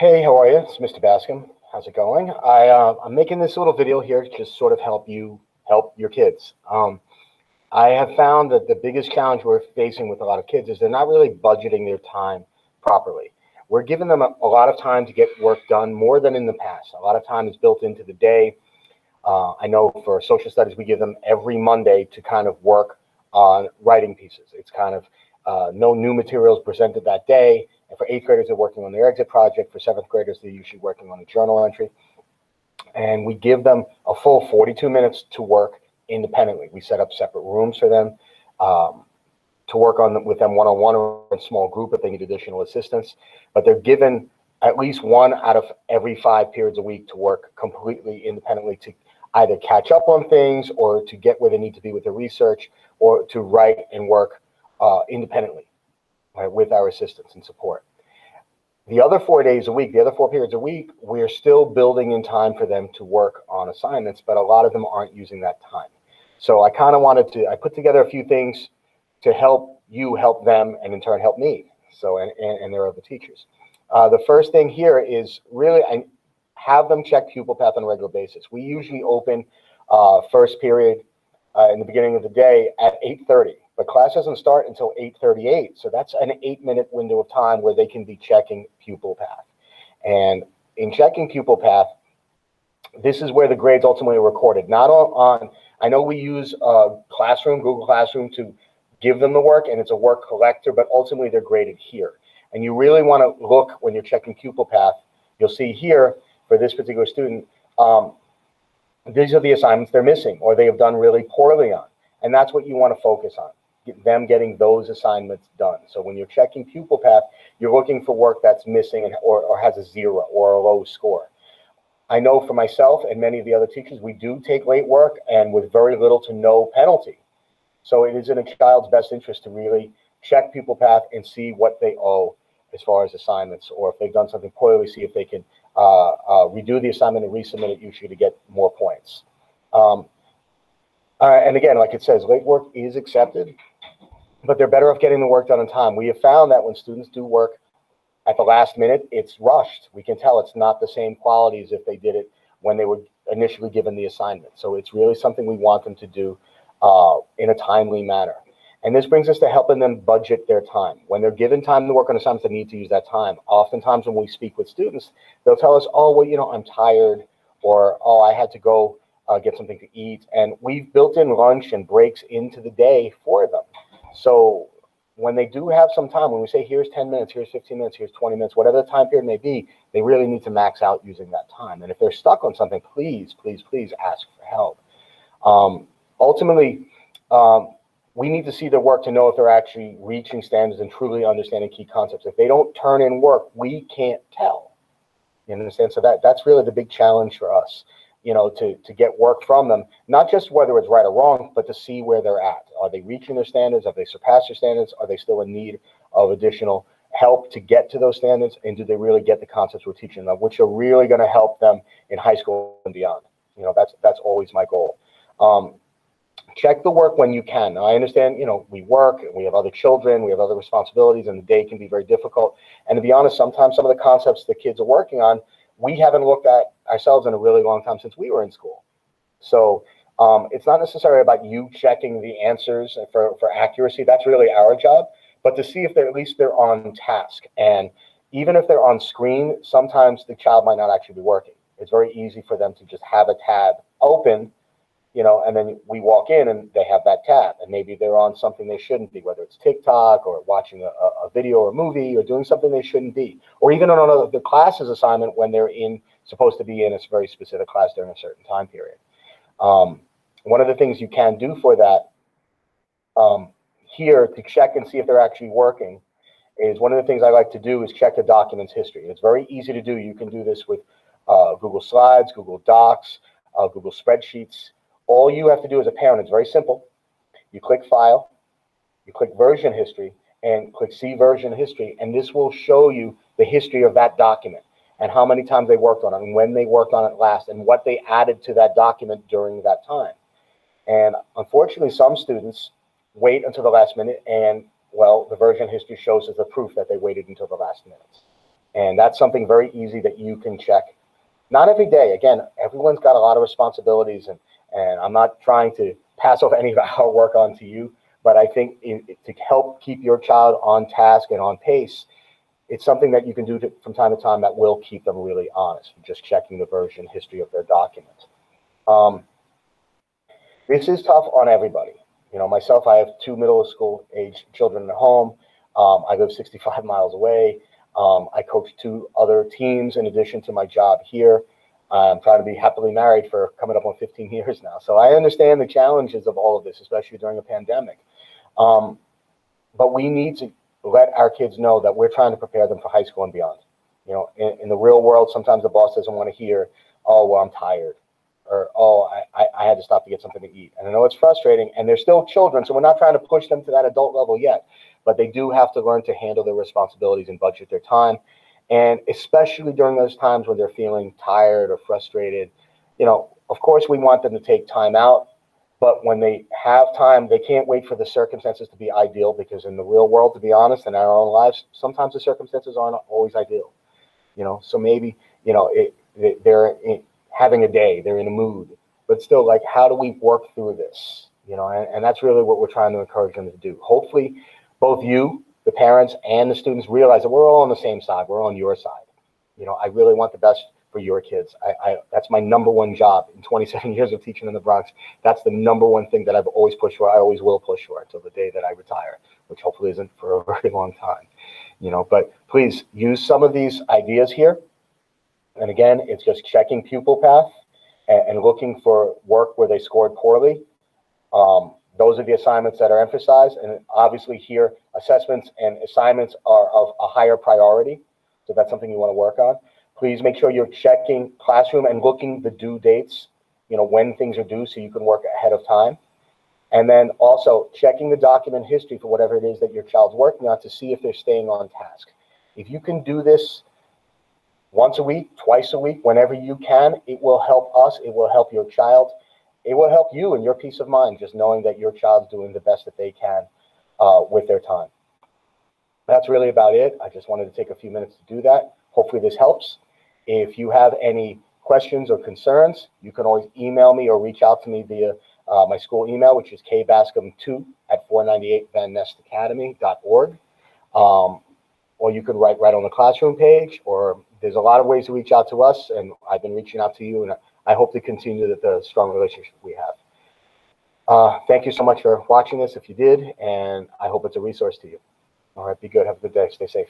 Hey, how are you? It's Mr. Bascom. How's it going? I'm making this little video here to just sort of help you help your kids. I have found that the biggest challenge we're facing with a lot of kids is they're not really budgeting their time properly. We're giving them a lot of time to get work done more than in the past. A lot of time is built into the day. I know for social studies, we give them every Monday to kind of work on writing pieces. It's kind of no new materials presented that day. And for eighth graders, they're working on their exit project. For seventh graders, they're usually working on a journal entry. And we give them a full 42 minutes to work independently. We set up separate rooms for them to work on with them one-on-one or in small group if they need additional assistance. But they're given at least one out of every 5 periods a week to work completely independently to either catch up on things or to get where they need to be with their research or to write and work independently, right, with our assistance and support. The other 4 days a week, the other 4 periods a week, we're still building in time for them to work on assignments, but a lot of them aren't using that time. So I kind of I put together a few things to help you help them and in turn help me. So, and their other teachers. The first thing here is really, I have them check pupil path on a regular basis. We usually open first period in the beginning of the day at 8:30. But class doesn't start until 8:38, so that's an 8-minute window of time where they can be checking pupil path. And in checking pupil path, this is where the grades ultimately are recorded. Not on I know we use Classroom, Google Classroom, to give them the work, and it's a work collector, but ultimately they're graded here. And you really want to look when you're checking pupil path. You'll see here for this particular student, these are the assignments they're missing or they have done really poorly on. And that's what you want to focus on. Them getting those assignments done. So when you're checking pupil path, you're looking for work that's missing or has a 0 or a low score. I know for myself and many of the other teachers, we do take late work and with very little to no penalty. So it is in a child's best interest to really check pupil path and see what they owe as far as assignments, or if they've done something poorly, see if they can redo the assignment and resubmit it usually to get more points. And again, like it says, late work is accepted, but they're better off getting the work done on time. We have found that when students do work at the last minute, it's rushed. We can tell it's not the same quality as if they did it when they were initially given the assignment. So it's really something we want them to do in a timely manner. And this brings us to helping them budget their time. When they're given time to work on assignments, they need to use that time. Oftentimes when we speak with students, they'll tell us, oh, well, you know, I'm tired, or, oh, I had to go get something to eat. And we've built in lunch and breaks into the day for them. So when they do have some time, when we say here's 10 minutes, here's 15 minutes, here's 20 minutes, whatever the time period may be, they really need to max out using that time. And if they're stuck on something, please, please, please ask for help. Ultimately, we need to see their work to know if they're actually reaching standards and truly understanding key concepts. If they don't turn in work, we can't tell. You understand? So that's really the big challenge for us, you know, to get work from them, not just whether it's right or wrong, but to see where they're at. Are they reaching their standards? Have they surpassed their standards? Are they still in need of additional help to get to those standards? And do they really get the concepts we're teaching them, which are really going to help them in high school and beyond? You know, that's always my goal. Check the work when you can. Now, I understand, you know, we work, we have other children, we have other responsibilities, and the day can be very difficult. And to be honest, sometimes some of the concepts the kids are working on, we haven't looked at ourselves in a really long time since we were in school. So it's not necessarily about you checking the answers for accuracy. That's really our job. But to see if they're, at least they're on task. And even if they're on screen, sometimes the child might not actually be working. It's very easy for them to just have a tab open, you know, and then we walk in and they have that tab, and maybe they're on something they shouldn't be, whether it's TikTok or watching a video or a movie or doing something they shouldn't be, or even on the class's assignment when they're supposed to be in a very specific class during a certain time period. One of the things you can do for that here to check and see if they're actually working is, one of the things I like to do is check the document's history. It's very easy to do. You can do this with Google Slides, Google Docs, Google Spreadsheets. All you have to do as a parent, it's very simple. You click File, you click Version History, and click See Version History, and this will show you the history of that document and how many times they worked on it and when they worked on it last and what they added to that document during that time. And unfortunately, some students wait until the last minute, and, well, the version history shows as the proof that they waited until the last minute. And that's something very easy that you can check. Not every day. Again, everyone's got a lot of responsibilities, and I'm not trying to pass off any of our work onto you, but I think to help keep your child on task and on pace, it's something that you can do from time to time that will keep them really honest, just checking the version history of their documents. This is tough on everybody. You know, myself, I have two middle school age children at home. I live 65 miles away. I coach two other teams in addition to my job here. I'm trying to be happily married for coming up on 15 years now. So I understand the challenges of all of this, especially during a pandemic. But we need to let our kids know that we're trying to prepare them for high school and beyond. You know, in the real world, sometimes the boss doesn't want to hear, oh, well, I'm tired, or, oh, I had to stop to get something to eat. And I know it's frustrating, and they're still children, so we're not trying to push them to that adult level yet. But they do have to learn to handle their responsibilities and budget their time. And especially during those times when they're feeling tired or frustrated, you know, of course, we want them to take time out. But when they have time, they can't wait for the circumstances to be ideal, because in the real world, to be honest, in our own lives, sometimes the circumstances aren't always ideal. You know, so maybe, you know, they're having a day, they're in a mood, but still, like, how do we work through this? You know, and that's really what we're trying to encourage them to do. Hopefully, both you, the parents, and the students realize that we're all on the same side. We're on your side. You know, I really want the best for your kids. That's my number one job in 27 years of teaching in the Bronx. That's the number one thing that I've always pushed for. I always will push for until the day that I retire, which hopefully isn't for a very long time. You know, but please use some of these ideas here. And again, it's just checking pupil path and looking for work where they scored poorly. Those are the assignments that are emphasized. And obviously here, assessments and assignments are of a higher priority. So that's something you want to work on. Please make sure you're checking classroom and looking the due dates, you know, when things are due, so you can work ahead of time. And then also checking the document history for whatever it is that your child's working on to see if they're staying on task. If you can do this once a week, twice a week, whenever you can, it will help us, it will help your child, it will help you and your peace of mind, just knowing that your child's doing the best that they can with their time. That's really about it. I just wanted to take a few minutes to do that. Hopefully this helps. If you have any questions or concerns, you can always email me or reach out to me via my school email, which is kbascom2@498vannestacademy.org. Or you could write right on the classroom page, or there's a lot of ways to reach out to us, and I've been reaching out to you, and I hope to continue the strong relationship we have. Thank you so much for watching this if you did, and I hope it's a resource to you. All right, be good. Have a good day. Stay safe.